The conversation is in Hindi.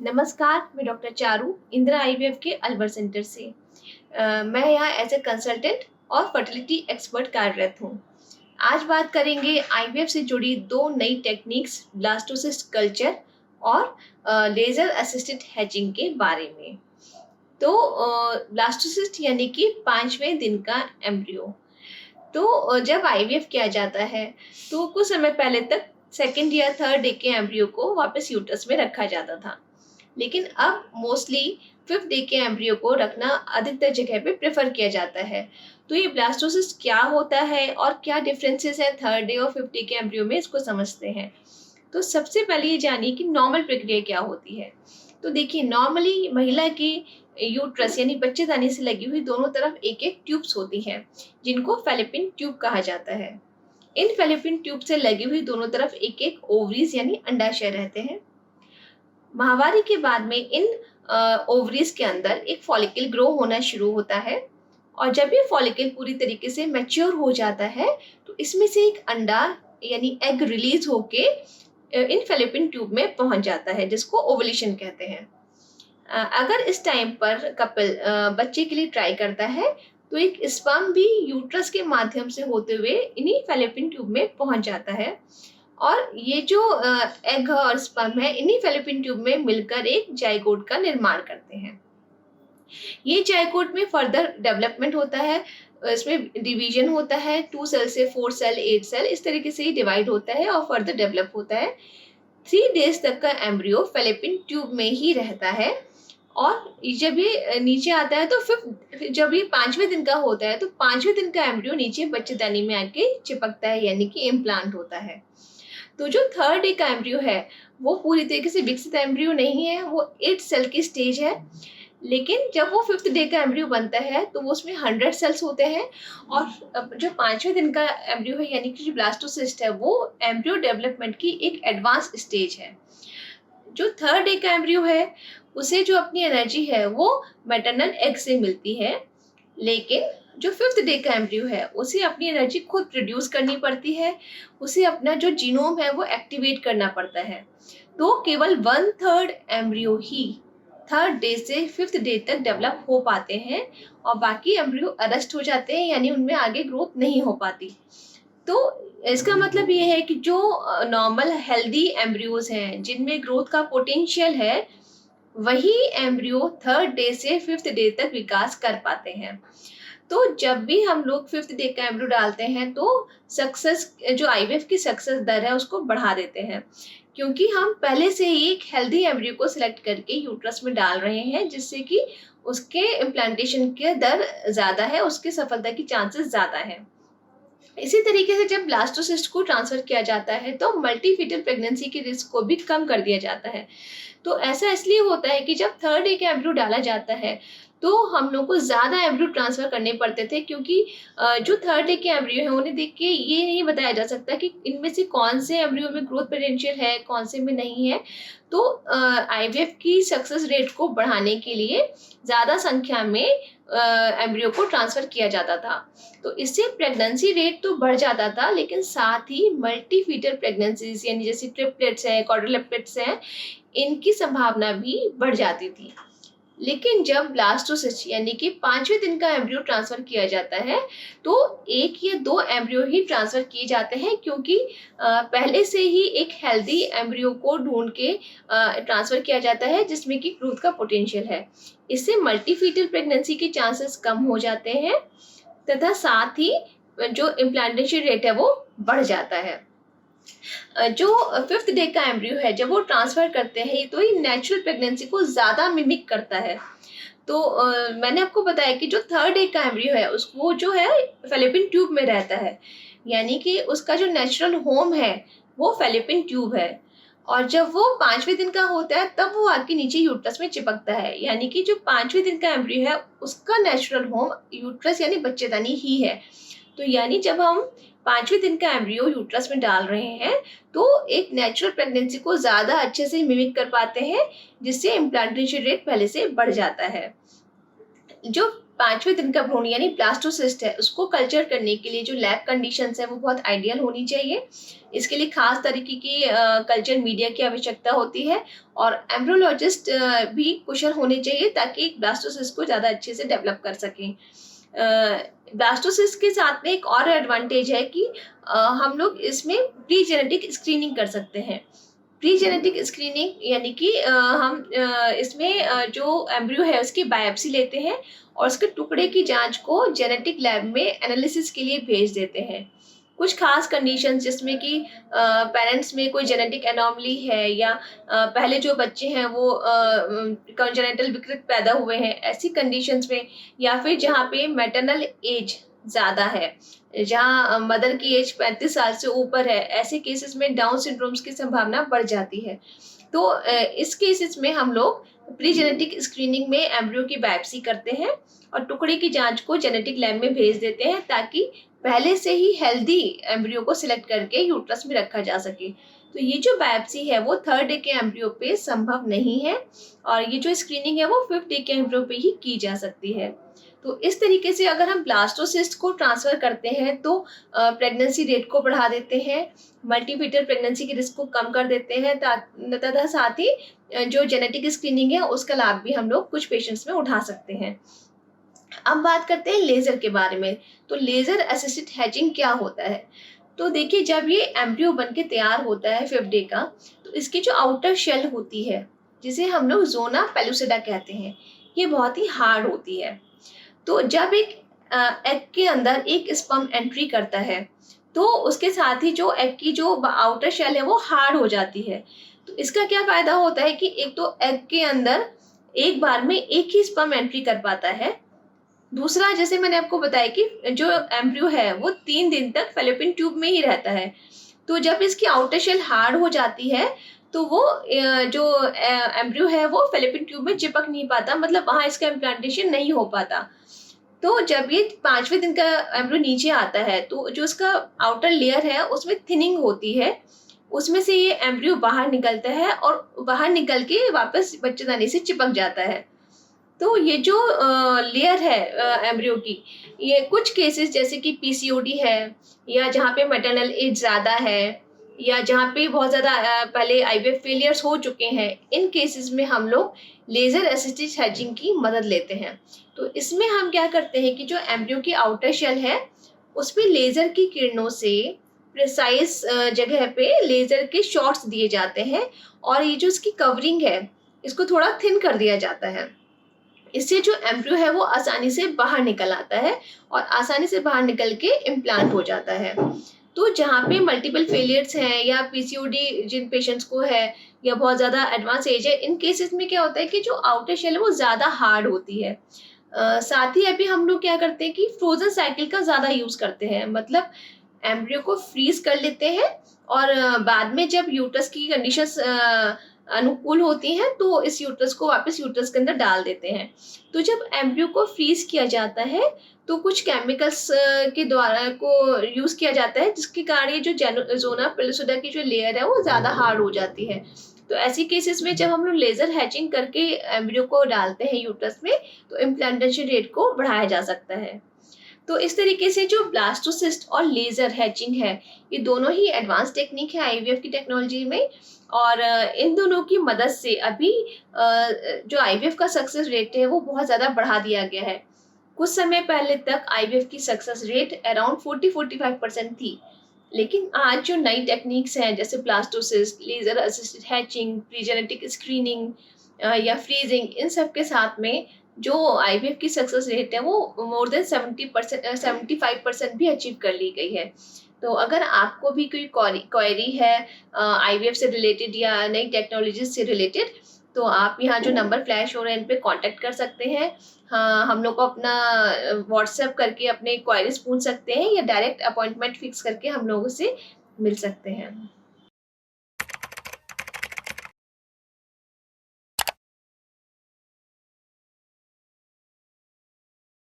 नमस्कार, मैं डॉक्टर चारू इंदिरा आईवीएफ के अलवर सेंटर से। मैं यहाँ एज ए कंसल्टेंट और फर्टिलिटी एक्सपर्ट कार्यरत हूँ। आज बात करेंगे आईवीएफ से जुड़ी दो नई टेक्निक्स ब्लास्टोसिस्ट कल्चर और लेजर असिस्टेड हैचिंग के बारे में। तो ब्लास्टोसिस्ट यानी कि 5वें दिन का एम्ब्रियो। तो जब आईवीएफ किया जाता है तो कुछ समय पहले तक सेकेंड या थर्ड डे के एम्ब्रियो को वापस यूट्रस में रखा जाता था, लेकिन अब मोस्टली 5th डे के एम्ब्रियो को रखना अधिकतर जगह पे प्रेफर किया जाता है। तो ये ब्लास्टोसिस्ट क्या होता है और क्या डिफरेंसेस है थर्ड डे और 5th डे के एम्ब्रियो में, इसको समझते हैं। तो सबसे पहले ये जानिए कि नॉर्मल प्रक्रिया क्या होती है। तो देखिए, नॉर्मली महिला की यूट्रस यानी बच्चेदानी से लगी हुई दोनों तरफ एक एक ट्यूब्स होती हैं, जिनको फेलिपिन ट्यूब कहा जाता है। इन फेलिपिन ट्यूब से लगी हुई दोनों तरफ एक एक ओवरीज यानी अंडाशय रहते हैं। माहवारी के बाद में इन ओवरीज के अंदर एक फॉलिकल ग्रो होना शुरू होता है, और जब ये फॉलिकल पूरी तरीके से मैच्योर हो जाता है तो इसमें से एक अंडा यानी एग रिलीज होके इन फेलिपिन ट्यूब में पहुंच जाता है, जिसको ओवुलेशन कहते हैं। अगर इस टाइम पर कपल बच्चे के लिए ट्राई करता है तो एक स्पर्म भी यूट्रस के माध्यम से होते हुए इन्हीं फेलिपिन ट्यूब में पहुंच जाता है, और ये जो एग और स्पर्म है इन्हीं फेलिपिन ट्यूब में मिलकर एक जाइगोट का निर्माण करते हैं। ये जाइगोट में फर्दर डेवलपमेंट होता है, इसमें डिवीजन होता है, 2 सेल से 4 सेल 8 सेल इस तरीके से ही डिवाइड होता है और फर्दर डेवलप होता है। 3 डेज तक का एम्ब्रियो फेलिपिन ट्यूब में ही रहता है, और जब ये नीचे आता है तो फिर जब ये 5वें दिन का होता है तो 5वें दिन का एम्ब्रियो नीचे बच्चेदानी में आके चिपकता है, यानी कि इम्प्लांट होता है। तो जो थर्ड डे का एम्ब्रियो है वो पूरी तरीके से विकसित एम्ब्रियो नहीं है, वो 8 सेल की स्टेज है। लेकिन जब वो 5th डे का एम्ब्रियो बनता है तो वो उसमें 100 सेल्स होते हैं, और जो 5वें दिन का एम्ब्रियो है यानी कि जो ब्लास्टोसिस्ट है वो एम्ब्रियो डेवलपमेंट की एक एडवांस स्टेज है। जो थर्ड डे का एम्ब्रियो है उसे जो अपनी एनर्जी है वो मैटरनल एग से मिलती है, लेकिन जो 5th डे का एम्ब्रियो है उसे अपनी एनर्जी खुद प्रोड्यूस करनी पड़ती है, उसे अपना जो जीनोम है वो एक्टिवेट करना पड़ता है। तो केवल 1/3 एम्ब्रियो ही थर्ड डे से 5th डे तक डेवलप हो पाते हैं, और बाकी एम्ब्रियो अरेस्ट हो जाते हैं, यानी उनमें आगे ग्रोथ नहीं हो पाती। तो इसका मतलब ये है कि जो नॉर्मल हेल्दी एम्ब्रियोज हैं जिनमें ग्रोथ का पोटेंशियल है, वही एम्ब्रियो थर्ड डे से 5th डे तक विकास कर पाते हैं। तो जब भी हम लोग 5th डे का एम्ब्रियो डालते हैं तो सक्सेस जो आईवीएफ की सक्सेस दर है उसको बढ़ा देते हैं, क्योंकि हम पहले से ही एक हेल्दी एम्ब्रियो को सिलेक्ट करके यूट्रस में डाल रहे हैं, जिससे कि उसके इम्प्लांटेशन की दर ज़्यादा है, उसके सफलता की चांसेस ज़्यादा है। इसी तरीके से जब ब्लास्टोसिस्ट को ट्रांसफर किया जाता है तो मल्टीफिटल प्रेगनेंसी के रिस्क को भी कम कर दिया जाता है। तो ऐसा इसलिए होता है कि जब थर्ड डे का एम्ब्रियो डाला जाता है तो हम लोग को ज़्यादा एम्ब्रियो ट्रांसफ़र करने पड़ते थे, क्योंकि जो थर्ड डे के एम्ब्रियो हैं उन्हें देख के ये नहीं बताया जा सकता कि इनमें से कौन से एम्ब्रियो में ग्रोथ पोटेंशियल है, कौन से में नहीं है। तो आईवीएफ की सक्सेस रेट को बढ़ाने के लिए ज़्यादा संख्या में एम्ब्रियो को ट्रांसफ़र किया जाता था। तो इससे प्रेगनेंसी रेट तो बढ़ जाता था, लेकिन साथ ही मल्टीफीटल प्रेगनेंसीज यानी जैसे ट्रिपलेट्स हैं, क्वाड्रुप्लेट्स हैं, इनकी संभावना भी बढ़ जाती थी। लेकिन जब ब्लास्टोसिस्ट यानी कि 5वें दिन का एम्ब्रियो ट्रांसफर किया जाता है तो 1 या 2 एम्ब्रियो ही ट्रांसफर किए जाते हैं, क्योंकि पहले से ही एक हेल्दी एम्ब्रियो को ढूंढ के ट्रांसफर किया जाता है जिसमें कि ग्रोथ का पोटेंशियल है। इससे मल्टीफीटल प्रेगनेंसी के चांसेस कम हो जाते हैं, तथा साथ ही जो इम्प्लांटेशन रेट है वो बढ़ जाता है। जो 5th डे का एम्ब्रियो है जब वो ट्रांसफर करते हैं तो ये नेचुरल प्रेगनेंसी को ज़्यादा मिमिक करता है। तो मैंने आपको बताया कि जो थर्ड डे का एम्ब्रियो है उसको जो है फेलिपिन ट्यूब में रहता है, यानी कि उसका जो नेचुरल होम है वो फेलिपिन ट्यूब है, और जब वो 5वें दिन का होता है तब वो आके नीचे यूट्रस में चिपकता है, यानी कि जो 5वें दिन का एम्ब्रियो है उसका नेचुरल होम यूट्रस यानी बच्चेदानी ही है। तो यानी जब हम 5वें दिन का एम्ब्रियो यूट्रस में डाल रहे हैं तो एक नेचुरल प्रेगनेंसी को ज़्यादा अच्छे से मिमिक कर पाते हैं, जिससे इम्प्लांटेशन रेट पहले से बढ़ जाता है। जो 5वें दिन का भ्रूण यानी ब्लास्टोसिस्ट है उसको कल्चर करने के लिए जो लैब कंडीशंस है वो बहुत आइडियल होनी चाहिए। इसके लिए खास तरीके की कल्चर मीडिया की आवश्यकता होती है और एम्ब्रियोलॉजिस्ट भी कुशल होने चाहिए ताकि ब्लास्टोसिस्ट को ज़्यादा अच्छे से डेवलप कर सकें। ब्लास्टोसिस्ट के साथ में एक और एडवांटेज है कि हम लोग इसमें प्री जेनेटिक स्क्रीनिंग कर सकते हैं। प्री जेनेटिक स्क्रीनिंग यानी कि हम इसमें जो एम्ब्रियो है उसकी बायोप्सी लेते हैं और उसके टुकड़े की जांच को जेनेटिक लैब में एनालिसिस के लिए भेज देते हैं। कुछ खास कंडीशंस जिसमें कि पेरेंट्स में कोई जेनेटिक एनॉमली है या पहले जो बच्चे हैं वो कंजेनिटल विकृत पैदा हुए हैं, ऐसी कंडीशंस में, या फिर जहाँ पे मैटरनल एज ज़्यादा है, जहाँ मदर की एज 35 साल से ऊपर है, ऐसे केसेस में डाउन सिंड्रोम्स की संभावना बढ़ जाती है। तो इस केसेस में हम लोग प्री जेनेटिक स्क्रीनिंग में एम्ब्रियो की बायोप्सी करते हैं और टुकड़े की जांच को जेनेटिक लैब में भेज देते हैं ताकि पहले से ही हेल्दी एम्ब्रियो को सिलेक्ट करके यूट्रस में रखा जा सके। तो ये जो बायोप्सी है वो 3rd डे के एम्ब्रियो पे संभव नहीं है और ये जो स्क्रीनिंग है वो 5th डे के एम्ब्रियो पे ही की जा सकती है। तो इस तरीके से अगर हम ब्लास्टोसिस्ट को ट्रांसफर करते हैं तो प्रेगनेंसी रेट को बढ़ा देते हैं, मल्टीपीटर प्रेगनेंसी के रिस्क को कम कर देते हैं तथा साथ ही जो जेनेटिक स्क्रीनिंग है उसका लाभ भी हम लोग कुछ पेशेंट्स में उठा सकते हैं। अब बात करते हैं लेजर के बारे में। तो लेजर असिस्टेड हैचिंग क्या होता है? तो देखिए, जब ये एम्ब्रियो बन के तैयार होता है 5th डे का, तो इसकी जो आउटर शेल होती है जिसे हम लोग जोना पेलुसिडा कहते हैं, ये बहुत ही हार्ड होती है। तो जब एक एग के अंदर एक स्पर्म एंट्री करता है तो उसके साथ ही जो एग की जो आउटर शेल है वो हार्ड हो जाती है। तो इसका क्या फायदा होता है कि एक तो एग के अंदर एक बार में एक ही स्पर्म एंट्री कर पाता है, दूसरा जैसे मैंने आपको बताया कि जो एम्ब्रियो है वो 3 दिन तक फैलोपियन ट्यूब में ही रहता है। तो जब इसकी आउटर शेल हार्ड हो जाती है तो वो जो एम्ब्रियो है वो फैलोपियन ट्यूब में चिपक नहीं पाता, मतलब वहाँ इसका इम्प्लांटेशन नहीं हो पाता। तो जब ये 5वें दिन का एम्ब्रियो नीचे आता है तो जो उसका आउटर लेयर है उसमें थिनिंग होती है, उसमें से ये एम्ब्रियो बाहर निकलता है और बाहर निकल के वापस बच्चेदानी से चिपक जाता है। तो ये जो लेयर है एम्ब्रियो की, ये कुछ केसेस जैसे कि पीसीओडी है या जहाँ पे मैटरनल एज ज़्यादा है या जहाँ पे बहुत ज़्यादा पहले आईवीएफ फेलियर्स हो चुके हैं, इन केसेस में हम लोग लेज़र असिस्टेड हैचिंग की मदद लेते हैं। तो इसमें हम क्या करते हैं कि जो एम्ब्रियो की आउटर शेल है उस पर लेज़र की किरणों से प्रिसाइज जगह पे लेज़र के शॉट्स दिए जाते हैं और ये जो इसकी कवरिंग है इसको थोड़ा थिन कर दिया जाता है। इससे जो एम्ब्रियो है वो आसानी से बाहर निकल आता है और आसानी से बाहर निकल के इम्प्लांट हो जाता है। तो जहाँ पे मल्टीपल फेलियर्स हैं या पीसीओडी जिन पेशेंट्स को है या बहुत ज़्यादा एडवांस एज है, इन केसेस में क्या होता है कि जो आउटर शेल है वो ज़्यादा हार्ड होती है। साथ ही अभी हम लोग क्या करते हैं कि फ्रोजन साइकिल का ज़्यादा यूज़ करते हैं, मतलब एम्ब्रियो को फ्रीज कर लेते हैं और बाद में जब यूट्रस की कंडीशंस अनुकूल होती हैं तो इस यूट्रस को वापस यूट्रस के अंदर डाल देते हैं। तो जब एम्ब्रियो को फ्रीज किया जाता है तो कुछ केमिकल्स के द्वारा को यूज़ किया जाता है जिसके कारण ये जो जोना पेलुसिडा की जो लेयर है वो ज़्यादा हार्ड हो जाती है। तो ऐसी केसेस में जब हम लोग लेज़र हैचिंग करके एम्ब्रियो को डालते हैं यूट्रस में तो इम्प्लांटेशन रेट को बढ़ाया जा सकता है। तो इस तरीके से जो ब्लास्टोसिस्ट और लेज़र हैचिंग है ये दोनों ही एडवांस टेक्निक है आईवीएफ की टेक्नोलॉजी में और इन दोनों की मदद से अभी जो आईवीएफ का सक्सेस रेट है वो बहुत ज़्यादा बढ़ा दिया गया है। कुछ समय पहले तक आईवीएफ की सक्सेस रेट अराउंड 40-45% थी, लेकिन आज जो नई टेक्निक्स हैं जैसे blastocyst, laser assisted hatching, pre genetic screening या फ्रीजिंग, इन सब के साथ में जो आईवीएफ की सक्सेस रेट है वो मोर देन 75% भी अचीव कर ली गई है। तो अगर आपको भी कोई क्वेरी है आईवीएफ से रिलेटेड या नई टेक्नोलॉजीज से रिलेटेड, तो आप यहाँ जो नंबर फ्लैश हो रहे हैं इन पे कांटेक्ट कर सकते हैं। हाँ, हम लोग को अपना व्हाट्सएप करके अपने क्वेरीज पूछ सकते हैं या डायरेक्ट अपॉइंटमेंट फिक्स करके हम लोगों से मिल सकते हैं।